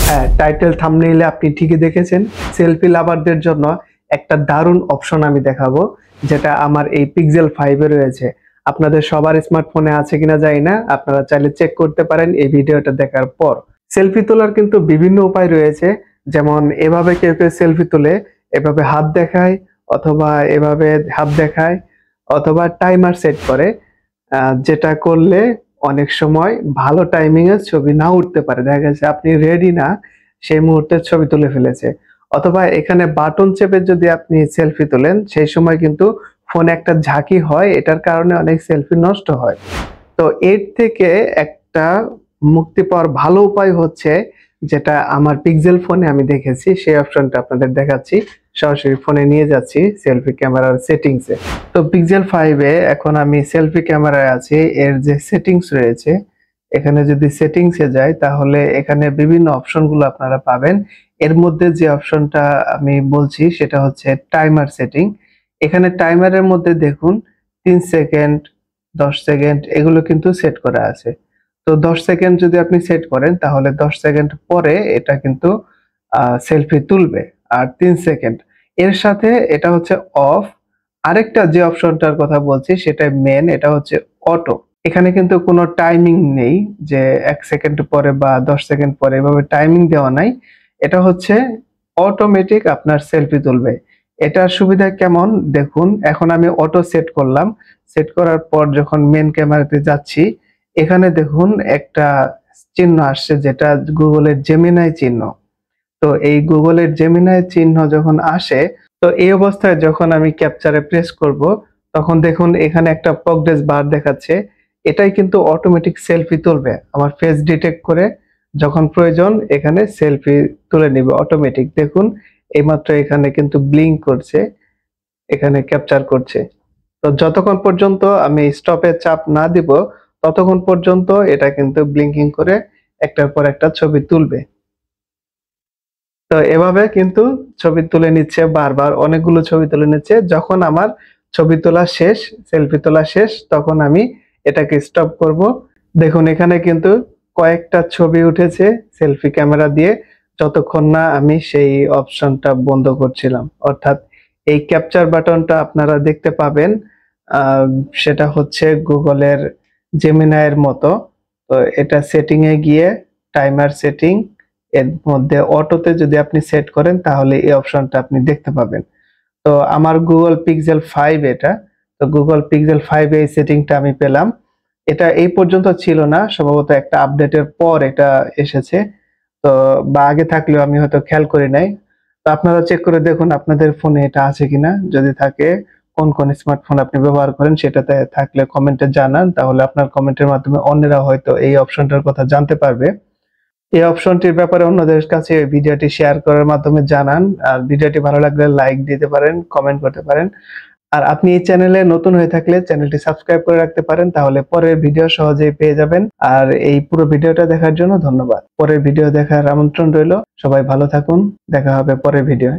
হ্যাঁ, টাইটেল থাম্বনেইলে আপনি ঠিকই দেখেছেন। সেলফি লাভারদের জন্য একটা দারুণ অপশন আমি দেখাবো, যেটা আমার এই পিক্সেল 5 এ রয়েছে। আপনাদের সবার স্মার্টফোনে আছে কিনা জানি না, আপনারা চাইলে চেক করতে পারেন এই ভিডিওটা দেখার পর। সেলফি তোলার কিন্তু বিভিন্ন উপায় রয়েছে, যেমন এভাবে কেউ কেউ সেলফি তোলে, এভাবে হাত দেখায়, অথবা এভাবে হাত দেখায়, অথবা টাইমার সেট করে, যেটা করলে অনেক সময় ভালো টাইমিং এ ছবি না উঠতে পারে। দেখা গেছে আপনি রেডি না, সেই মুহূর্তে ছবি তুলে ফেলেছে। অথবা এখানে বাটন চেপে যদি আপনি সেলফি তোলেন, সেই সময় কিন্তু ফোনে একটা ঝাঁকি হয়, এটার কারণে অনেক সেলফি নষ্ট হয়। তো এর থেকে একটা মুক্তি পাওয়ার ভালো উপায় হচ্ছে, যেটা আমার পিক্সেল ফোনে আমি দেখেছি, সেই অপশনটা আপনাদের দেখাচ্ছি। সরাসরি ফোনে নিয়ে যাচ্ছি সেলফি ক্যামেরার সেটিংসে। তো পিক্সেল 5 এ এখন আমি সেলফি ক্যামেরায় আছি। এর যে সেটিংস রয়েছে, এখানে যদি সেটিংসে যাই তাহলে এখানে বিভিন্ন অপশনগুলো আপনারা পাবেন। এর মধ্যে যে অপশনটা আমি বলছি সেটা হচ্ছে টাইমার সেটিং। এখানে টাইমারের মধ্যে দেখুন 3 সেকেন্ড, 10 সেকেন্ড এগুলো কিন্তু সেট করা আছে। তো 10 সেকেন্ড যদি আপনি সেট করেন তাহলে 10 সেকেন্ড পরে এটা কিন্তু সেলফি তুলবে। আর 3 সেকেন্ড এর সাথে এটা হচ্ছে অফ। আরেকটা যে অপশনটার কথা বলছি সেটা মেন, এটা হচ্ছে অটো। এখানে কিন্তু কোনো টাইমিং নেই যে 1 সেকেন্ড পরে বা 10 সেকেন্ড পরে, এভাবে টাইমিং দেওয়া নাই। এটা হচ্ছে অটোমেটিক আপনার সেলফি তুলবে। এটার সুবিধা কেমন দেখুন, এখন আমি অটো সেট করলাম। সেট করার পর যখন মেন ক্যামেরাতে যাচ্ছি, এখানে দেখুন একটা চিহ্ন আসছে, যেটা গুগলের জেমিনাই চিহ্ন। তো এই গুগলের জেমিনাই চিহ্ন যখন আসে, তো এই অবস্থায় যখন আমি ক্যাপচারে প্রেস করব, তখন দেখুন এখানে একটা প্রোগ্রেস বার দেখাচ্ছে। এটাই কিন্তু অটোমেটিক সেলফি তুলবে, আমার ফেস ডিটেক্ট করে যখন প্রয়োজন এখানে সেলফি তুলে নিবে অটোমেটিক। দেখুন এইমাত্র এখানে কিন্তু ব্লিঙ্ক করছে, এখানে ক্যাপচার করছে। তো যতক্ষণ পর্যন্ত আমি স্টপে চাপ না দিব, ততক্ষণ পর্যন্ত এটা কিন্তু ব্লিঙ্কিং করে একটার পর একটা ছবি তুলবে। তো এভাবে কিন্তু ছবি তুলে নিচ্ছে, বারবার অনেকগুলো ছবি তুলে নিচ্ছে। যখন আমার ছবি তোলা শেষ, সেলফি তোলা শেষ, তখন আমি এটাকে স্টপ করব। দেখুন এখানে কিন্তু কয়েকটা ছবি উঠেছে সেলফি ক্যামেরা দিয়ে, যতক্ষণ না আমি সেই অপশনটা বন্ধ করছিলাম। অর্থাৎ এই ক্যাপচার বাটনটা আপনারা দেখতে পাবেন, সেটা হচ্ছে গুগলের জেমিনাইয়ের মতো। তো এটা সেটিং এ গিয়ে টাইমার সেটিং, এর মধ্যে অটোতে যদি আপনি সেট করেন তাহলে এই অপশনটা আপনি দেখতে পাবেন। তো আমার গুগল পিক্সেল 5 এটা। তো গুগল পিক্সেল 5 এই সেটিংটা আমি পেলাম। এটা এই পর্যন্ত ছিল না, সম্ভবত একটা আপডেটের পর এটা এসেছে। তো বা আগে থাকলেও আমি হয়তো খেয়াল করি নাই। তো আপনারা চেক করে দেখুন আপনাদের ফোনে এটা আছে কিনা। যদি থাকে, কোন কোন স্মার্টফোন আপনি ব্যবহার করেন সেটাতে থাকলে কমেন্টে জানান, তাহলে আপনার কমেন্টের মাধ্যমে অন্যরা হয়তো এই অপশনটার কথা জানতে পারবে। এই অপশনটির ব্যাপারে অন্যদের কাছে ভিডিওটি শেয়ার করার মাধ্যমে জানান। আর ভিডিওটি ভালো লাগলে লাইক দিতে পারেন, কমেন্ট করতে পারেন। আর আপনি এই চ্যানেলে নতুন হয়ে থাকলে চ্যানেলটি সাবস্ক্রাইব করে রাখতে পারেন, তাহলে পরের ভিডিও সহজেই পেয়ে যাবেন। আর এই পুরো ভিডিওটা দেখার জন্য ধন্যবাদ। পরের ভিডিও দেখার আমন্ত্রণ রইল। সবাই ভালো থাকুন, দেখা হবে পরের ভিডিওয়।